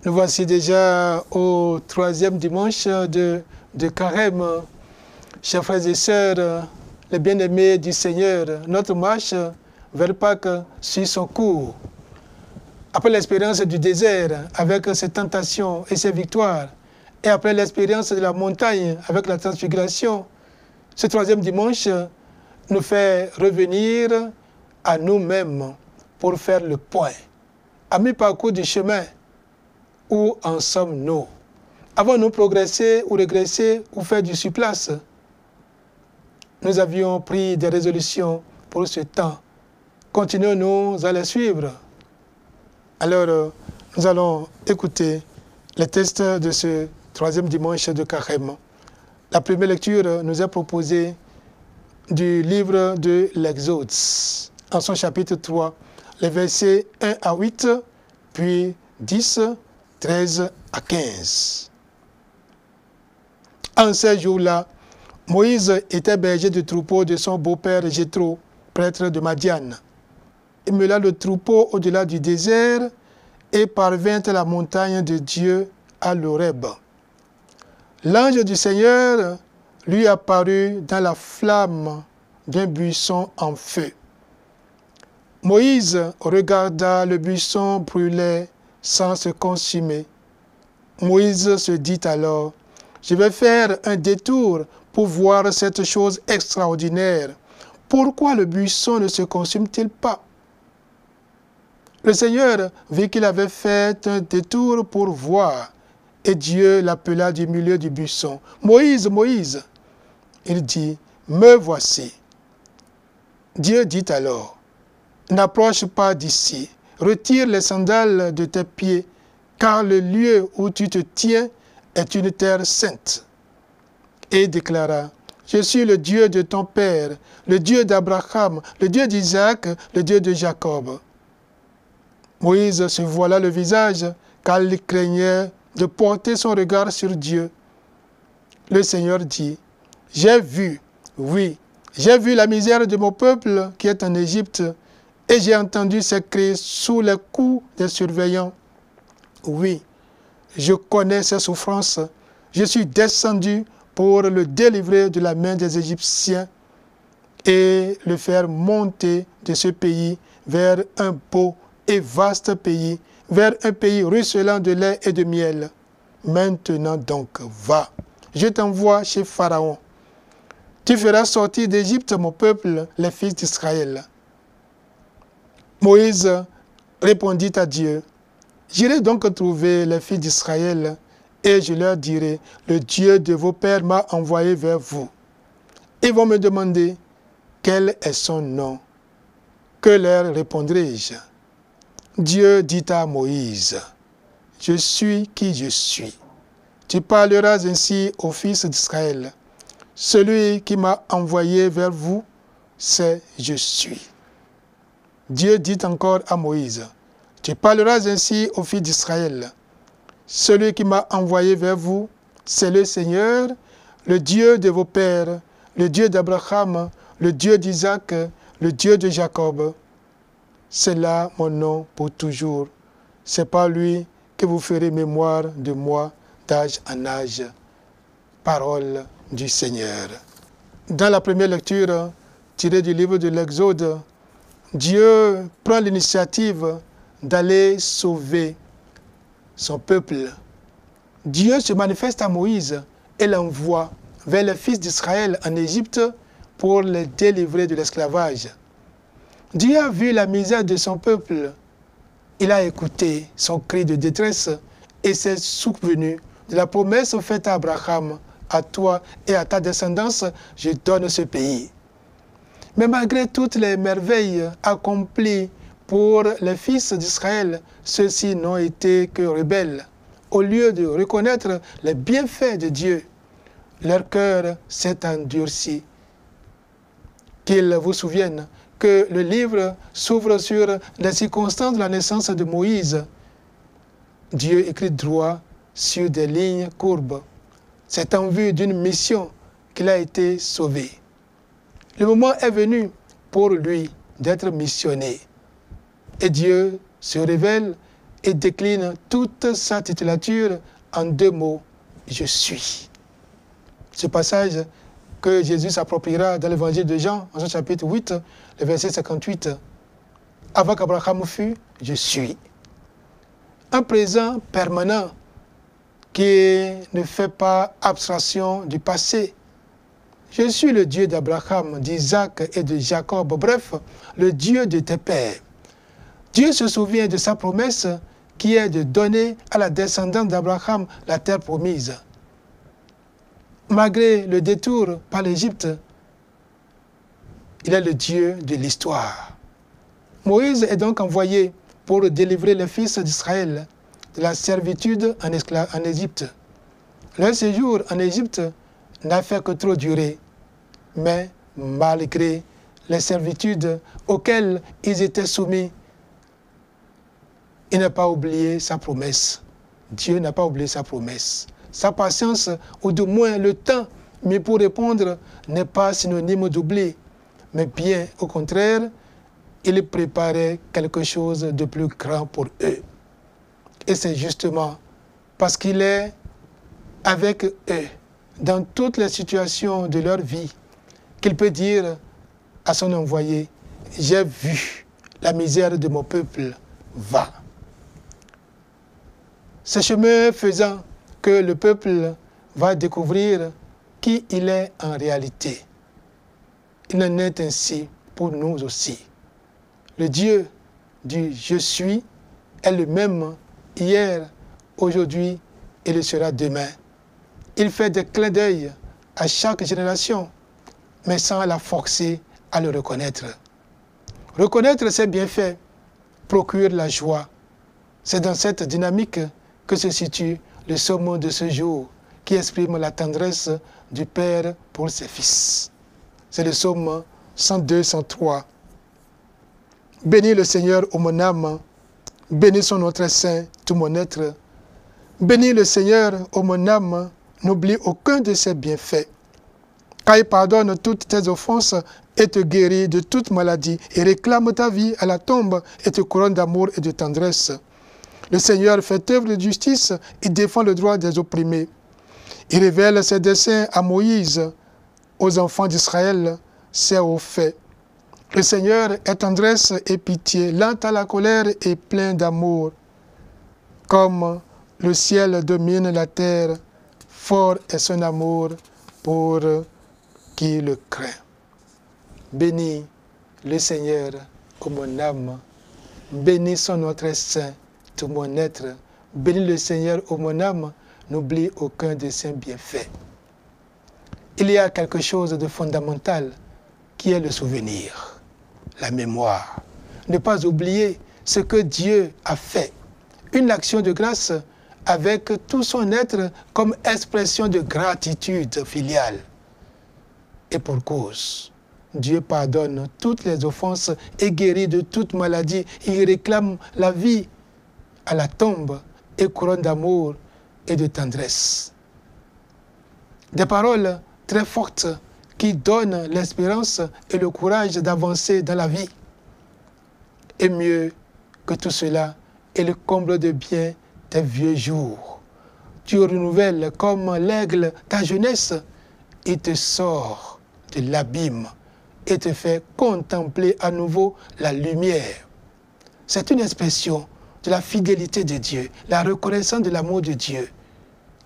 Nous voici déjà au troisième dimanche de Carême. Chers frères et sœurs, les bien-aimés du Seigneur, notre marche vers Pâques suit son cours. Après l'expérience du désert avec ses tentations et ses victoires, et après l'expérience de la montagne avec la transfiguration, ce troisième dimanche nous fait revenir à nous-mêmes pour faire le point. À mi-parcours du chemin, où en sommes-nous? Avons-nous progressé ou régressé ou fait du surplace? Nous avions pris des résolutions pour ce temps. Continuons-nous à les suivre? Alors, nous allons écouter les textes de ce troisième dimanche de Carême. La première lecture nous est proposée du livre de l'Exode, en son chapitre 3, les versets 1 à 8, puis 10, 13 à 15. En ces jours-là, Moïse était berger de troupeau de son beau-père Jéthro, prêtre de Madian. Il mena le troupeau au-delà du désert et parvint à la montagne de Dieu à l'Horeb. L'ange du Seigneur lui apparut dans la flamme d'un buisson en feu. Moïse regarda le buisson brûler sans se consumer. Moïse se dit alors, « Je vais faire un détour pour voir cette chose extraordinaire. Pourquoi le buisson ne se consume-t-il pas ?» Le Seigneur vit qu'il avait fait un détour pour voir, et Dieu l'appela du milieu du buisson. « Moïse, Moïse !» Il dit, « Me voici. » Dieu dit alors, « N'approche pas d'ici. Retire les sandales de tes pieds, car le lieu où tu te tiens est une terre sainte. » Et déclara, « Je suis le Dieu de ton père, le Dieu d'Abraham, le Dieu d'Isaac, le Dieu de Jacob. » Moïse se voila le visage, car il craignait de porter son regard sur Dieu. Le Seigneur dit, « J'ai vu, oui, j'ai vu la misère de mon peuple qui est en Égypte, et j'ai entendu ses cris sous les coups des surveillants. Oui, je connais ses souffrances. Je suis descendu pour le délivrer de la main des Égyptiens et le faire monter de ce pays vers un beau et vaste pays, vers un pays ruisselant de lait et de miel. Maintenant donc, va, je t'envoie chez Pharaon. Tu feras sortir d'Égypte mon peuple, les fils d'Israël. » Moïse répondit à Dieu, « J'irai donc trouver les fils d'Israël et je leur dirai, le Dieu de vos pères m'a envoyé vers vous. Ils vont me demander, quel est son nom? Que leur répondrai-je? » Dieu dit à Moïse, « Je suis qui je suis. Tu parleras ainsi aux fils d'Israël. Celui qui m'a envoyé vers vous, c'est je suis. » Dieu dit encore à Moïse, « Tu parleras ainsi aux fils d'Israël. Celui qui m'a envoyé vers vous, c'est le Seigneur, le Dieu de vos pères, le Dieu d'Abraham, le Dieu d'Isaac, le Dieu de Jacob. C'est là mon nom pour toujours. C'est par lui que vous ferez mémoire de moi d'âge en âge. » Parole du Seigneur. Dans la première lecture, tirée du livre de l'Exode, Dieu prend l'initiative d'aller sauver son peuple. Dieu se manifeste à Moïse et l'envoie vers les fils d'Israël en Égypte pour les délivrer de l'esclavage. Dieu a vu la misère de son peuple. Il a écouté son cri de détresse et s'est souvenu de la promesse faite à Abraham, à toi et à ta descendance, je donne ce pays. Mais malgré toutes les merveilles accomplies pour les fils d'Israël, ceux-ci n'ont été que rebelles. Au lieu de reconnaître les bienfaits de Dieu, leur cœur s'est endurci. Qu'ils vous souviennent que le livre s'ouvre sur les circonstances de la naissance de Moïse. Dieu écrit droit sur des lignes courbes. C'est en vue d'une mission qu'il a été sauvé. Le moment est venu pour lui d'être missionné. Et Dieu se révèle et décline toute sa titulature en 2 mots, je suis. Ce passage que Jésus s'appropriera dans l'évangile de Jean, en son chapitre 8, le verset 58. Avant qu'Abraham fût, je suis. Un présent permanent qui ne fait pas abstraction du passé. Je suis le Dieu d'Abraham, d'Isaac et de Jacob, bref, le Dieu de tes pères. Dieu se souvient de sa promesse qui est de donner à la descendance d'Abraham la terre promise. Malgré le détour par l'Égypte, il est le Dieu de l'histoire. Moïse est donc envoyé pour délivrer les fils d'Israël de la servitude en Égypte. Leur séjour en Égypte n'a fait que trop durer, mais malgré les servitudes auxquelles ils étaient soumis, il n'a pas oublié sa promesse. Dieu n'a pas oublié sa promesse. Sa patience, ou du moins le temps, mais pour répondre, n'est pas synonyme d'oubli, mais bien au contraire, il préparait quelque chose de plus grand pour eux. Et c'est justement parce qu'il est avec eux dans toutes les situations de leur vie qu'il peut dire à son envoyé, « J'ai vu la misère de mon peuple, va ». Ce chemin faisant que le peuple va découvrir qui il est en réalité. Il en est ainsi pour nous aussi. Le Dieu du « Je suis » est le même hier, aujourd'hui et le sera demain. Il fait des clins d'œil à chaque génération, mais sans la forcer à le reconnaître. Reconnaître ses bienfaits procure la joie. C'est dans cette dynamique que se situe le psaume de ce jour, qui exprime la tendresse du Père pour ses fils. C'est le psaume 102-103. Bénis le Seigneur, ô mon âme, bénis son nom très saint, tout mon être. Bénis le Seigneur, ô mon âme, n'oublie aucun de ses bienfaits. Car il pardonne toutes tes offenses et te guérit de toute maladie, et réclame ta vie à la tombe et te couronne d'amour et de tendresse. Le Seigneur fait œuvre de justice, il défend le droit des opprimés. Il révèle ses desseins à Moïse, aux enfants d'Israël, c'est au fait. Le Seigneur est tendresse et pitié, lent à la colère et plein d'amour. Comme le ciel domine la terre, fort est son amour pour qui le craint. Bénis le Seigneur, ô mon âme, bénis son nom très saint, tout mon être. Bénis le Seigneur, ô mon âme, n'oublie aucun de ses bienfaits. Il y a quelque chose de fondamental qui est le souvenir, la mémoire. Ne pas oublier ce que Dieu a fait. Une action de grâce avec tout son être comme expression de gratitude filiale. Et pour cause, Dieu pardonne toutes les offenses et guérit de toute maladie. Il réclame la vie à la tombe et couronne d'amour et de tendresse. Des paroles très fortes qui donnent l'espérance et le courage d'avancer dans la vie. Et mieux que tout cela est le comble de bien tes vieux jours. Tu renouvelles comme l'aigle ta jeunesse et te sort de l'abîme et te fait contempler à nouveau la lumière. C'est une expression de la fidélité de Dieu, la reconnaissance de l'amour de Dieu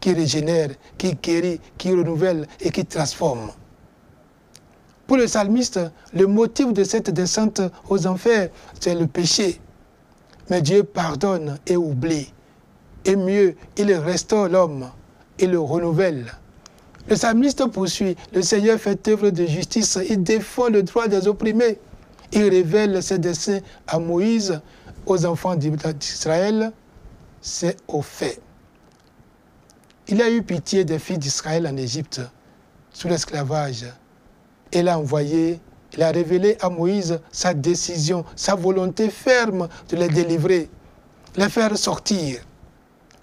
qui régénère, qui guérit, qui renouvelle et qui transforme. Pour le psalmiste, le motif de cette descente aux enfers, c'est le péché. Mais Dieu pardonne et oublie. Et mieux, il restaure l'homme et le renouvelle. Le psalmiste poursuit, le Seigneur fait œuvre de justice, il défend le droit des opprimés. Il révèle ses desseins à Moïse, aux enfants d'Israël, c'est au fait. Il a eu pitié des filles d'Israël en Égypte, sous l'esclavage. Il a envoyé, il a révélé à Moïse sa décision, sa volonté ferme de les délivrer, les faire sortir.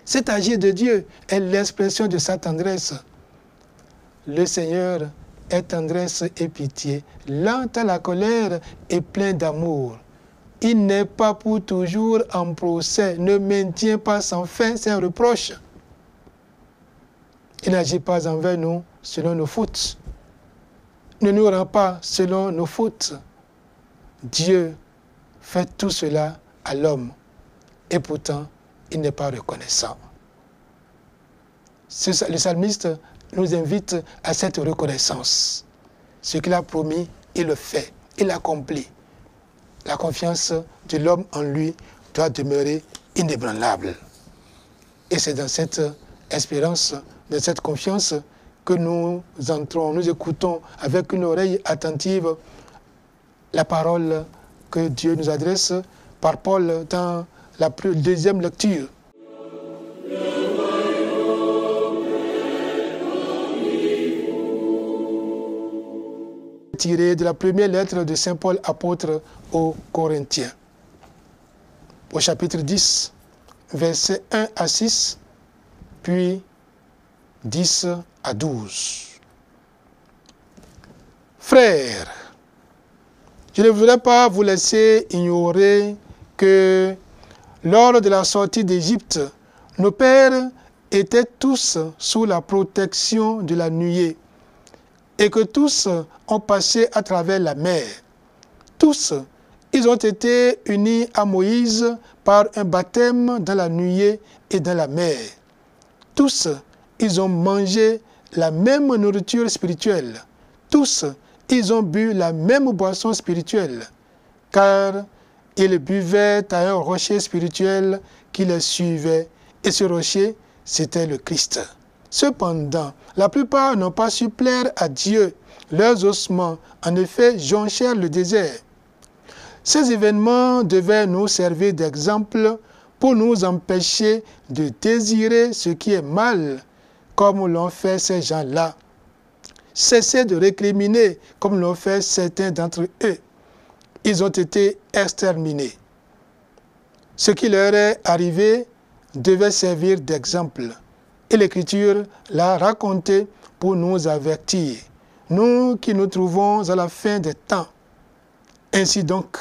Cet agir de Dieu est l'expression de sa tendresse. Le Seigneur est tendresse et pitié, lent à la colère et plein d'amour. il n'est pas pour toujours en procès, ne maintient pas sans fin ses reproches. Il n'agit pas envers nous selon nos fautes, ne nous rend pas selon nos fautes. Dieu fait tout cela à l'homme et pourtant il n'est pas reconnaissant. Le psalmiste nous invite à cette reconnaissance. Ce qu'il a promis, il le fait, il l'accomplit. La confiance de l'homme en lui doit demeurer inébranlable. Et c'est dans cette espérance, dans cette confiance que nous entrons, nous écoutons avec une oreille attentive la parole que Dieu nous adresse par Paul dans la deuxième lecture. Tiré de la première lettre de Saint Paul apôtre aux Corinthiens, au chapitre 10, versets 1 à 6, puis 10 à 12. Frères, je ne voudrais pas vous laisser ignorer que lors de la sortie d'Égypte, nos pères étaient tous sous la protection de la nuée et que tous ont passé à travers la mer. Tous, ils ont été unis à Moïse par un baptême dans la nuée et dans la mer. Tous, ils ont mangé la même nourriture spirituelle. Tous, ils ont bu la même boisson spirituelle, car ils buvaient à un rocher spirituel qui les suivait, et ce rocher, c'était le Christ. Cependant, la plupart n'ont pas su plaire à Dieu. Leurs ossements, en effet, jonchèrent le désert. Ces événements devaient nous servir d'exemple pour nous empêcher de désirer ce qui est mal, comme l'ont fait ces gens-là. Cessez de récriminer, comme l'ont fait certains d'entre eux. Ils ont été exterminés. Ce qui leur est arrivé devait servir d'exemple. Et l'Écriture l'a raconté pour nous avertir, nous qui nous trouvons à la fin des temps. Ainsi donc,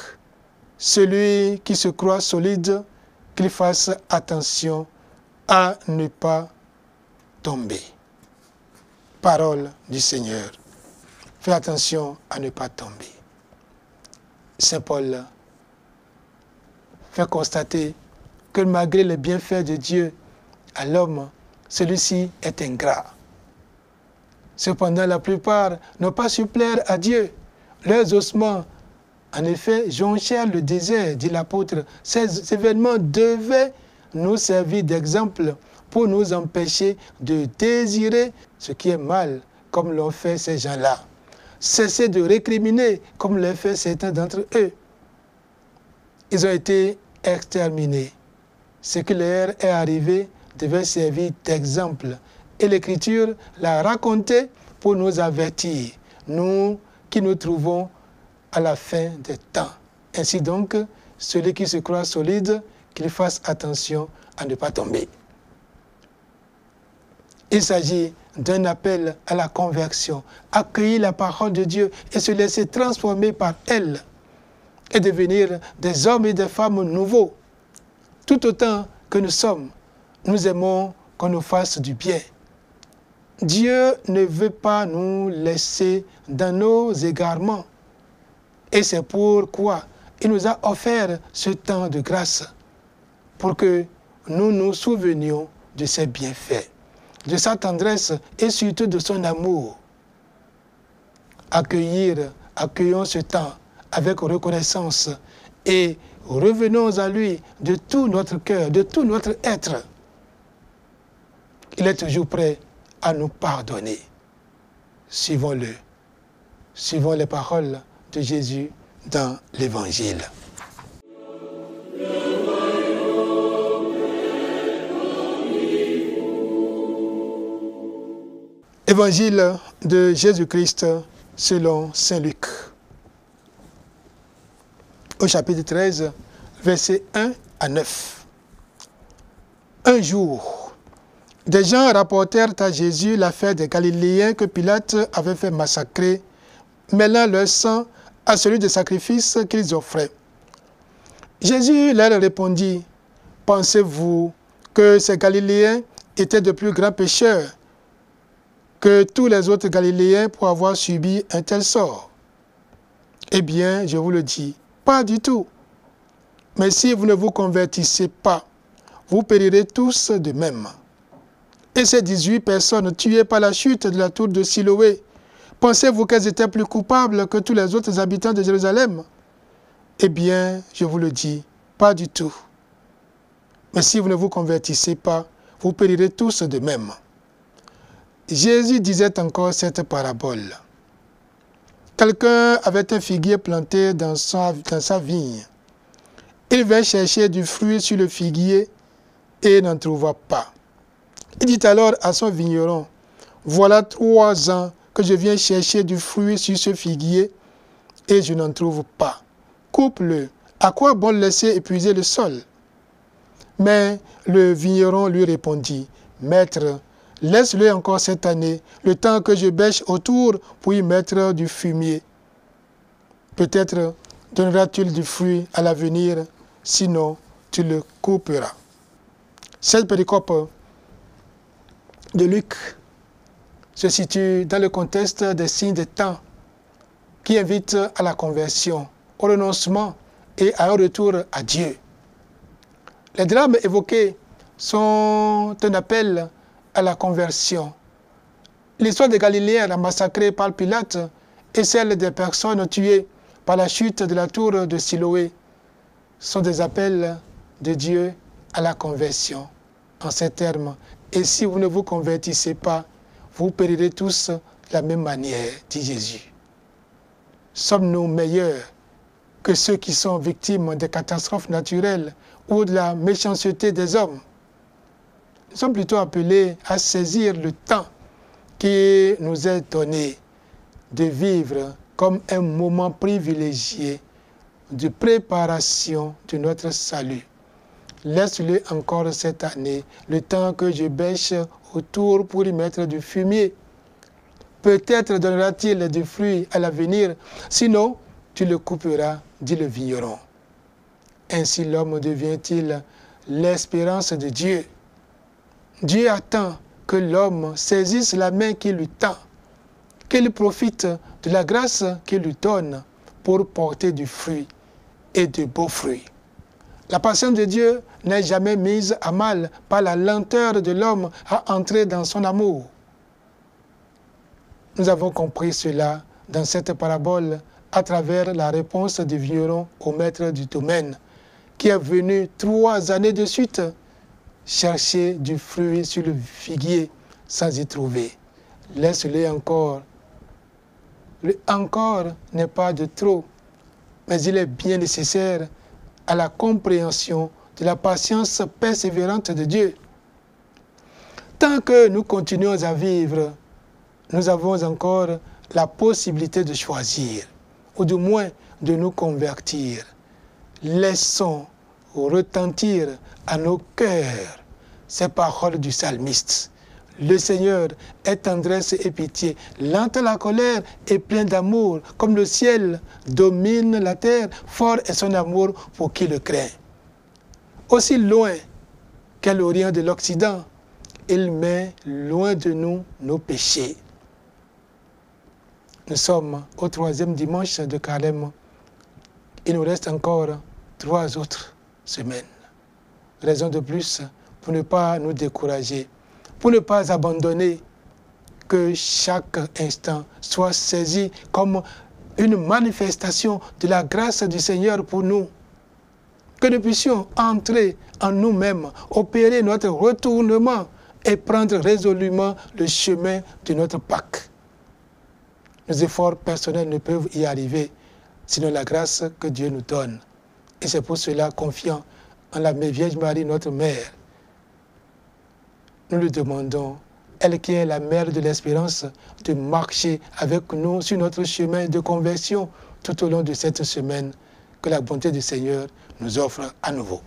celui qui se croit solide, qu'il fasse attention à ne pas tomber. Parole du Seigneur. Fais attention à ne pas tomber. Saint Paul fait constater que malgré les bienfaits de Dieu à l'homme, celui-ci est ingrat. Cependant, la plupart n'ont pas su plaire à Dieu. Leurs ossements, en effet, jonchèrent le désert, dit l'apôtre. Ces événements devaient nous servir d'exemple pour nous empêcher de désirer ce qui est mal, comme l'ont fait ces gens-là. Cessez de récriminer, comme l'ont fait certains d'entre eux. Ils ont été exterminés. Ce qui leur est arrivé devait servir d'exemple. Et l'Écriture l'a raconté pour nous avertir, nous qui nous trouvons à la fin des temps. Ainsi donc, celui qui se croit solide, qu'il fasse attention à ne pas tomber. Il s'agit d'un appel à la conversion, accueillir la parole de Dieu et se laisser transformer par elle et devenir des hommes et des femmes nouveaux. Tout autant que nous sommes, nous aimons qu'on nous fasse du bien. Dieu ne veut pas nous laisser dans nos égarements. Et c'est pourquoi il nous a offert ce temps de grâce pour que nous nous souvenions de ses bienfaits, de sa tendresse et surtout de son amour. Accueillons ce temps avec reconnaissance et revenons à lui de tout notre cœur, de tout notre être. Il est toujours prêt à nous pardonner. Suivons-le. Suivons les paroles de Jésus dans l'Évangile. Évangile de Jésus-Christ selon saint Luc. Au chapitre 13, versets 1 à 9. Un jour, des gens rapportèrent à Jésus l'affaire des Galiléens que Pilate avait fait massacrer, mêlant leur sang à celui des sacrifices qu'ils offraient. Jésus leur répondit, « Pensez-vous que ces Galiléens étaient de plus grands pécheurs que tous les autres Galiléens pour avoir subi un tel sort? Eh bien, je vous le dis, pas du tout. Mais si vous ne vous convertissez pas, vous périrez tous de même. » Et ces 18 personnes tuées par la chute de la tour de Siloé, pensez-vous qu'elles étaient plus coupables que tous les autres habitants de Jérusalem? Eh bien, je vous le dis, pas du tout. Mais si vous ne vous convertissez pas, vous périrez tous de même. Jésus disait encore cette parabole. Quelqu'un avait un figuier planté dans sa vigne. Il vint chercher du fruit sur le figuier et n'en trouva pas. Il dit alors à son vigneron, « Voilà 3 ans que je viens chercher du fruit sur ce figuier et je n'en trouve pas. Coupe-le. À quoi bon laisser épuiser le sol? » Mais le vigneron lui répondit, « Maître, laisse-le encore cette année, le temps que je bêche autour pour y mettre du fumier. Peut-être donneras-tu du fruit à l'avenir, sinon tu le couperas. » Cette péricope de Luc se situe dans le contexte des signes des temps qui invitent à la conversion, au renoncement et à un retour à Dieu. Les drames évoqués sont un appel à la conversion. L'histoire des Galiléens massacrés par Pilate et celle des personnes tuées par la chute de la tour de Siloé sont des appels de Dieu à la conversion. En ces termes, « Et si vous ne vous convertissez pas, vous périrez tous de la même manière, dit Jésus. » Sommes-nous meilleurs que ceux qui sont victimes des catastrophes naturelles ou de la méchanceté des hommes? Nous sommes plutôt appelés à saisir le temps qui nous est donné de vivre comme un moment privilégié de préparation de notre salut. Laisse-le encore cette année, le temps que je bêche autour pour y mettre du fumier. Peut-être donnera-t-il du fruit à l'avenir, sinon tu le couperas, dit le vigneron. Ainsi l'homme devient-il l'espérance de Dieu. Dieu attend que l'homme saisisse la main qui lui tend, qu'il profite de la grâce qu'il lui donne pour porter du fruit et de beaux fruits. La patience de Dieu n'est jamais mise à mal par la lenteur de l'homme à entrer dans son amour. Nous avons compris cela dans cette parabole à travers la réponse du vigneron au maître du domaine, qui est venu 3 années de suite chercher du fruit sur le figuier sans y trouver. Laisse-le encore. Le encore n'est pas de trop, mais il est bien nécessaire à la compréhension de la patience persévérante de Dieu. Tant que nous continuons à vivre, nous avons encore la possibilité de choisir, ou du moins de nous convertir. Laissons retentir à nos cœurs ces paroles du psalmiste. Le Seigneur est tendresse et pitié, lent à la colère et plein d'amour, comme le ciel domine la terre, fort est son amour pour qui le craint. Aussi loin qu'est l'Orient de l'Occident, il met loin de nous nos péchés. Nous sommes au 3e dimanche de Carême. Il nous reste encore 3 autres semaines. Raison de plus pour ne pas nous décourager, pour ne pas abandonner, que chaque instant soit saisi comme une manifestation de la grâce du Seigneur pour nous. Que nous puissions entrer en nous-mêmes, opérer notre retournement et prendre résolument le chemin de notre Pâques. Nos efforts personnels ne peuvent y arriver, sinon la grâce que Dieu nous donne. Et c'est pour cela, confiant en la Vierge Marie, notre Mère, nous lui demandons, elle qui est la mère de l'espérance, de marcher avec nous sur notre chemin de conversion tout au long de cette semaine que la bonté du Seigneur nous offre à nouveau.